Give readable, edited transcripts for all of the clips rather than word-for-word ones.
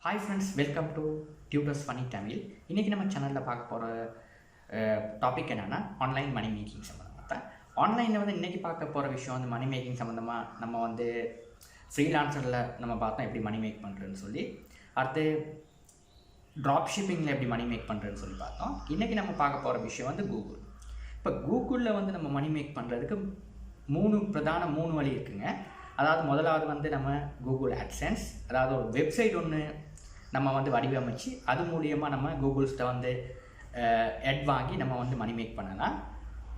Hi friends, welcome to tutors funny Tamil. இன்றைக்கி நம்ம சேனலில் பார்க்க போகிற டாபிக் என்னென்னா ஆன்லைன் மணி மேக்கிங் சம்மந்தமாக தான். ஆன்லைனில் வந்து இன்றைக்கி பார்க்க போகிற விஷயம் வந்து மணி மேக்கிங் சம்மந்தமாக நம்ம வந்து ஃப்ரீலான்சரில் நம்ம பார்த்தோம் எப்படி மணி மேக் பண்ணுறதுன்னு சொல்லி, அடுத்து ட்ராப் ஷிப்பிங்கில் எப்படி மணி மேக் பண்ணுறதுன்னு சொல்லி பார்த்தோம். இன்றைக்கி நம்ம பார்க்க போகிற விஷயம் வந்து கூகுள். இப்போ கூகுளில் வந்து நம்ம மணி மேக் பண்ணுறதுக்கு மூணு வழி இருக்குங்க. அதாவது முதலாவது வந்து நம்ம கூகுள் AdSense, அதாவது ஒரு வெப்சைட் ஒன்று நம்ம வந்து வடிவமைச்சு அது மூலியமாக நம்ம கூகுள்ஸ்கிட்ட வந்து எட் வாங்கி நம்ம வந்து மணி மேக் பண்ணலாம்.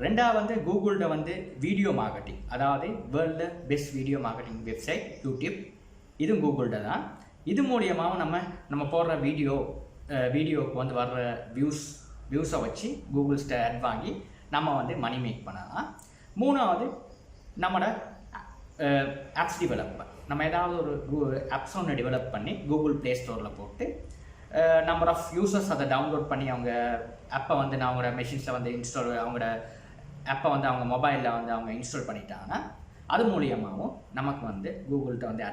ரெண்டாவது வந்து கூகுள்கிட்ட வந்து வீடியோ மார்க்கெட்டிங், அதாவது world best video marketing website YouTube, இதுவும் கூகுள்கிட்ட தான். இது மூலியமாகவும் நம்ம போடுற வீடியோவுக்கு வந்து வர்ற வியூஸை வச்சு கூகுள்ஸ்கிட்ட எட் வாங்கி நம்ம வந்து மணி மேக் பண்ணலாம். மூணாவது நம்மளோட ஆப்ஸ் டெவலப்பர், நம்ம ஏதாவது ஒரு ஆப்ஸ் ஒன்று டெவலப் பண்ணி கூகுள் ப்ளே ஸ்டோரில் போட்டு நம்பர் ஆஃப் யூசர்ஸ் அதை டவுன்லோட் பண்ணி அவங்க ஆப்பை வந்து அவங்களோட மெஷின்ஸில் வந்து அவங்களோட ஆப்பை வந்து அவங்க மொபைலில் வந்து அவங்க இன்ஸ்டால் பண்ணிட்டாங்கன்னா அது மூலியமாகவும் நமக்கு வந்து கூகுள்கிட்ட வந்து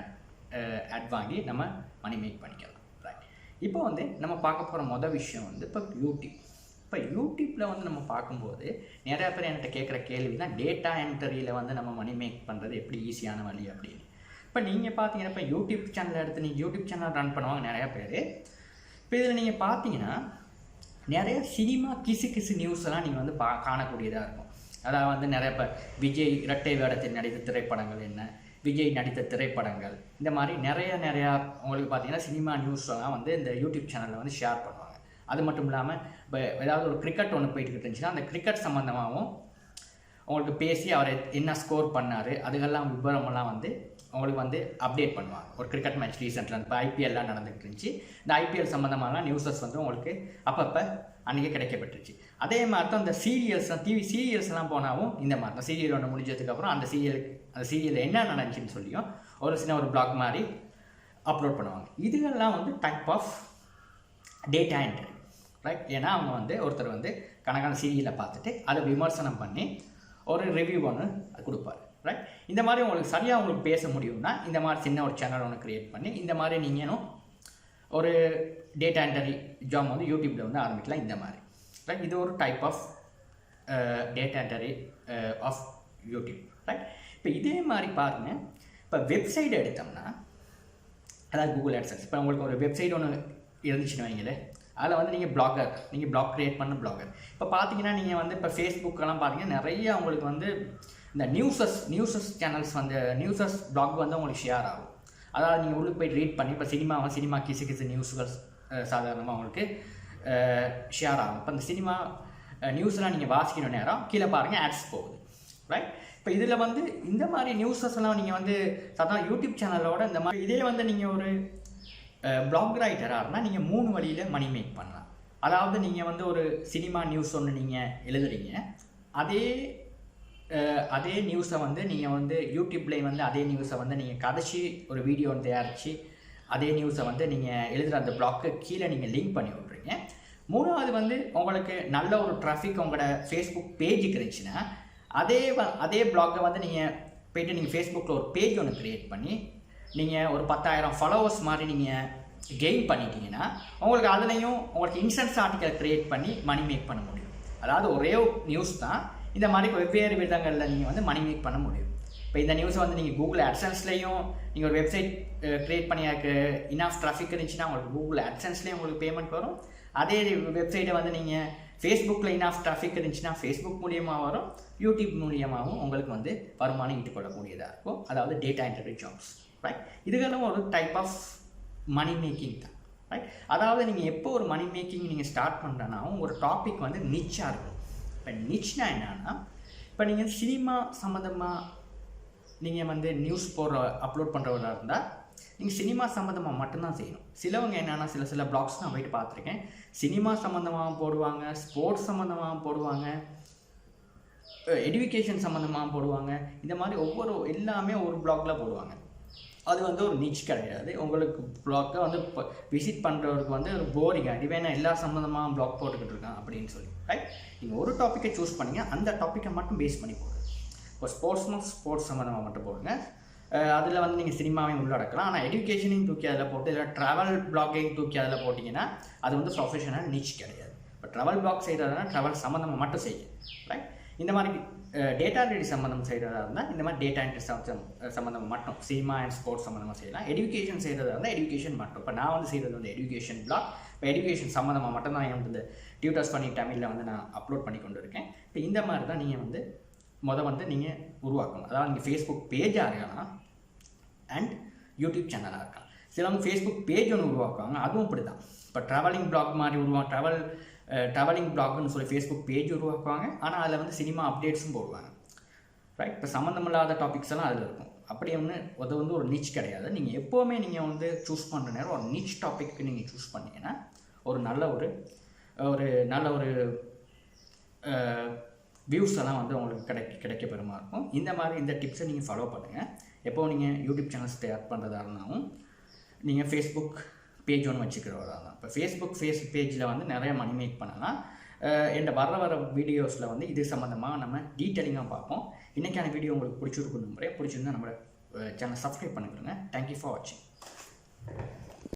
ஆட் வாங்கி நம்ம மணி மேக் பண்ணிக்கலாம். ரைட், இப்போ வந்து நம்ம பார்க்க போகிற விஷயம் வந்து இப்போ யூடியூப். இப்போ யூடியூப்பில் வந்து நம்ம பார்க்கும்போது நிறையா பேர் என்கிட்ட கேட்குற கேள்வி தான், டேட்டா என்ட்ரியில் வந்து நம்ம மணி மேக் பண்ணுறது எப்படி ஈஸியான வழி அப்படின்னு. இப்போ நீங்கள் பார்த்தீங்கன்னா இப்போ யூடியூப் சேனல் எடுத்து நீங்கள் யூடியூப் சேனல் ரன் பண்ணுவாங்க நிறையா பேர். இப்போ இதில் நீங்கள் பார்த்தீங்கன்னா நிறைய சினிமா கிசு நியூஸ் எல்லாம் நீங்கள் வந்து காணக்கூடியதாக இருக்கும். அதாவது வந்து நிறைய இப்போ விஜய் இரட்டை வேடத்தில் நடித்த திரைப்படங்கள் என்ன, விஜய் நடித்த திரைப்படங்கள், இந்த மாதிரி நிறையா உங்களுக்கு பார்த்தீங்கன்னா சினிமா நியூஸ்லாம் வந்து இந்த யூடியூப் சேனலில் வந்து ஷேர் பண்ணுவாங்க. அது மட்டும் இல்லாமல் இப்போ ஏதாவது ஒரு கிரிக்கெட் ஒன்று போயிட்டு இருந்துச்சுன்னா அந்த கிரிக்கெட் சம்மந்தமாகவும் உங்களுக்கு பேசி அவர் என்ன ஸ்கோர் பண்ணார் அதுக்கெல்லாம் விவரமெல்லாம் வந்து உங்களுக்கு வந்து அப்டேட் பண்ணுவாங்க. ஒரு கிரிக்கெட் மேட்ச் ரீசெண்டாக இப்போ ஐபிஎல்லாம் நடந்துகிட்டு இருந்துச்சு, இந்த ஐபிஎல் சம்மந்தமான நியூஸஸ் வந்து உங்களுக்கு அப்பப்போ அன்றைக்கே கிடைக்கப்பட்டுருச்சு. அதே மாதிரி தான் இந்த டிவி சீரியல்ஸ்லாம் போனாலும் இந்த மாதிரி தான் சீரியல் ஒன்று முடிஞ்சதுக்கப்புறம் அந்த சீரியலில் என்ன நடந்துச்சுன்னு சொல்லியும் ஒரு சின்ன ஒரு பிளாக் மாதிரி அப்லோட் பண்ணுவாங்க. இதுகள்லாம் வந்து type of data entry. Right, ஏன்னா அவங்க வந்து ஒருத்தர் வந்து கணக்கான சீரியலை பார்த்துட்டு அதை விமர்சனம் பண்ணி ஒரு ரிவ்யூ ஒன்று கொடுப்பார். ரைட், இந்த மாதிரி உங்களுக்கு சரியாக உங்களுக்கு பேச முடியும்னா இந்த மாதிரி சின்ன ஒரு சேனல் ஒன்று க்ரியேட் பண்ணி இந்த மாதிரி நீங்களும் ஒரு டேட்டா என்ட்ரி ஜாப் வந்து யூடியூப்பில் வந்து ஆரம்பிக்கலாம். இந்த மாதிரி ரைட், இது ஒரு type of data entry of YouTube. Right, இப்போ இதே மாதிரி பாருங்கள், இப்போ வெப்சைட் எடுத்தோம்னா அதாவது கூகுள் AdSense, இப்போ உங்களுக்கு ஒரு வெப்சைட் ஒன்று இருந்துச்சுன்னு வைங்களேன், அதில் வந்து நீங்கள் பிளாக் க்ரியேட் பண்ண பிளாகர். இப்போ பார்த்தீங்கன்னா நீங்கள் வந்து இப்போ ஃபேஸ்புக்கெல்லாம் பார்த்தீங்கன்னா நிறைய உங்களுக்கு வந்து இந்த நியூஸஸ் சேனல்ஸ் வந்து நியூஸஸ் பிளாக் வந்து உங்களுக்கு ஷேர் ஆகும். அதாவது நீங்கள் உள்ளுக்கு போய் ரீட் பண்ணி இப்போ சினிமா கிசு நியூஸுகள் சாதாரணமாக உங்களுக்கு ஷேர் ஆகும். இப்போ இந்த சினிமா நியூஸ்லாம் நீங்கள் வாசிக்கணும் நேரம் கீழே பாருங்கள் ஆட்ஸ் போகுது. ரைட், இப்போ இதில் வந்து இந்த மாதிரி நியூஸஸ் எல்லாம் நீங்கள் வந்து சாதாரண யூடியூப் சேனலோட இந்த மாதிரி இதே வந்து நீங்கள் ஒரு பிளாக் ரைட்டராக இருந்தால் நீங்கள் 3 வழியில் மணி மேக் பண்ணலாம். அதாவது நீங்கள் வந்து ஒரு சினிமா நியூஸ் ஒன்று நீங்கள் எழுதுறீங்க, அதே நியூஸை வந்து நீங்கள் வந்து யூடியூப்லேயே வந்து அதே நியூஸை வந்து நீங்கள் கதைச்சி ஒரு வீடியோ ஒன்று தயாரித்து அதே நியூஸை வந்து நீங்கள் எழுதுகிற அந்த பிளாக்கு கீழே நீங்கள் லிங்க் பண்ணி விட்றீங்க. மூணாவது வந்து உங்களுக்கு நல்ல ஒரு டிராஃபிக் உங்களோட ஃபேஸ்புக் பேஜுக்கு இருந்துச்சுன்னா அதே பிளாக்கை வந்து நீங்கள் போய்ட்டு நீங்கள் ஃபேஸ்புக்கில் ஒரு பேஜ் ஒன்று க்ரியேட் பண்ணி நீங்கள் ஒரு 10,000 ஃபாலோவர்ஸ் மாதிரி நீங்கள் கெயின் பண்ணிட்டீங்கன்னா உங்களுக்கு அதுலேயும் உங்களுக்கு இன்ஸ்டன்ஸ் ஆர்டிக்கல் க்ரியேட் பண்ணி மணி மேக் பண்ண முடியும். அதாவது ஒரே நியூஸ் தான் இந்த மாதிரி வெவ்வேறு விதங்களில் நீங்கள் வந்து மணி மேக் பண்ண முடியும். இப்போ இந்த நியூஸை வந்து நீங்கள் கூகுள் AdSenseலேயும் நீங்கள் ஒரு வெப்சைட் க்ரியேட் பண்ணி இனாஃப் டிராஃபிக் இருந்துச்சுன்னா உங்களுக்கு கூகுள் AdSenseலேயும் உங்களுக்கு பேமெண்ட் வரும். அதே வெப்சைட்டை வந்து நீங்கள் ஃபேஸ்புக்கில் இனாஃப் டிராஃபிக் இருந்துச்சுன்னா ஃபேஸ்புக் மூலியமாக வரும், யூடியூப் மூலியமாகவும் உங்களுக்கு வந்து வருமானம் ஈட்டுக்கொள்ளக்கூடியதாக இருக்கும். அதாவது டேட்டா என்ட்ரி ஜாப்ஸ். ரைட், இதுகளும் ஒரு டைப் ஆஃப் மணி மேக்கிங் தான். ரைட், அதாவது நீங்கள் எப்போ ஒரு மணி மேக்கிங் நீங்கள் ஸ்டார்ட் பண்ணுறேன்னா ஒரு டாபிக் வந்து நிச்சாக இருக்கும். இப்போ நிச்னா என்னன்னா, இப்போ நீங்கள் சினிமா சம்மந்தமாக நீங்கள் வந்து நியூஸ் அப்லோட் பண்ணுறவராக இருந்தால் நீங்கள் சினிமா சம்மந்தமாக மட்டும்தான் செய்யணும். சிலவங்க என்னென்னா சில பிளாக்ஸ் நான் போயிட்டு பார்த்துருக்கேன், சினிமா சம்மந்தமாக போடுவாங்க, ஸ்போர்ட்ஸ் சம்மந்தமாக போடுவாங்க, எஜுகேஷன் சம்மந்தமாக போடுவாங்க. இந்த மாதிரி எல்லாமே ஒரு பிளாக்ல போடுவாங்க. அது வந்து ஒரு நிச் கிடையாது. உங்களுக்கு பிளாக்கை வந்து விசிட் பண்ணுறவருக்கு வந்து ஒரு போரிங் வேணா எல்லா சம்மந்தமாக பிளாக் போட்டுக்கிட்டு இருக்கான் அப்படின்னு சொல்லி. ரைட், நீங்கள் ஒரு டாப்பிக்கை சூஸ் பண்ணிங்க, அந்த டாப்பிக்கை மட்டும் பேஸ் பண்ணி போடுங்க. இப்போ ஸ்போர்ட்ஸ் சம்மந்தமாக மட்டும் போடுங்க, அதில் வந்து நீங்கள் சினிமாவையும் உள்ளடக்கலாம். ஆனால் எடுகேஷனையும் தூக்கி அதில் போட்டு இல்லை ட்ராவல் பிளாகையும் தூக்கி அதில் போட்டிங்கன்னா அது வந்து ப்ரொஃபஷனல் நிச் கிடையாது. இப்போ ட்ராவல் பிளாக் செய்கிறதுனா ட்ராவல் சம்மந்தமாக மட்டும் செய்யும். ரைட், இந்த மாதிரி டேட்டா ரெடி சம்மந்தம் செய்கிறதா இருந்தால் இந்த மாதிரி டேட்டா என்ட்ரி சம்மந்தமாக மட்டும், சினிமா அண்ட் ஸ்போர்ட்ஸ் சம்மந்தமாக செய்யலாம். எடுகேஷன் செய்கிறதா இருந்தால் எடுகேஷன் மட்டும். இப்போ நான் வந்து செய்கிறது வந்து எடுகேஷன் பிளாக். இப்போ எடுகேஷன் சம்மந்தமாக மட்டும் தான் வந்து இந்த டியூட்டர்ஸ் ஃபன்னி தமிழில் வந்து நான் அப்லோட் பண்ணி கொண்டு இருக்கேன். இப்போ இந்த மாதிரி தான் நீங்கள் வந்து வந்து நீங்கள் உருவாக்கணும். அதாவது நீங்கள் ஃபேஸ்புக் பேஜாக இருக்கலாம் அண்ட் யூடியூப் சேனலாக இருக்கலாம். சிலவங்க ஃபேஸ்புக் பேஜ் ஒன்று உருவாக்குவாங்க, அதுவும் இப்படி தான். இப்போ ட்ராவலிங் பிளாக் மாதிரி ட்ராவலிங் பிளாக்னு சொல்லி ஃபேஸ்புக் பேஜ் உருவாக்குவாங்க. ஆனால் அதில் வந்து சினிமா அப்டேட்ஸும் போடுவாங்க. ரைட், இப்போ சம்மந்தமில்லாத டாபிக்ஸ் எல்லாம் அதில் இருக்கும். அப்படி ஒன்று அது வந்து ஒரு நிச் கிடையாது. நீங்கள் எப்போவுமே நீங்கள் வந்து சூஸ் பண்ணுற நேரம் ஒரு நிச் டாபிக்கு நீங்கள் சூஸ் பண்ணிங்கன்னா ஒரு நல்ல ஒரு வியூஸ் எல்லாம் வந்து உங்களுக்கு கிடைக்க பெருமா இருக்கும். இந்த மாதிரி இந்த டிப்ஸை நீங்கள் ஃபாலோ பண்ணுங்கள். எப்போது நீங்கள் யூடியூப் சேனல் ஸ்டார்ட் பண்ணுறதா இருந்தாலும் நீங்கள் ஃபேஸ்புக் பேஜ் ஒன்று வச்சுக்கிறவரா தான். இப்போ ஃபேஸ்புக் பேஜில் வந்து நிறைய மணி மேக் பண்ணலாம். என்கிட்ட வர வீடியோஸில் வந்து இது சம்மந்தமாக நம்ம டீட்டெயிலிங்காக பார்ப்போம். இன்றைக்கான வீடியோ உங்களுக்கு பிடிச்சிருக்கணும். பிடிச்சிருந்தா நம்ம சேனல் சப்ஸ்கிரைப் பண்ணிக்கிறேங்க. தேங்க்யூ ஃபார் வாட்சிங்.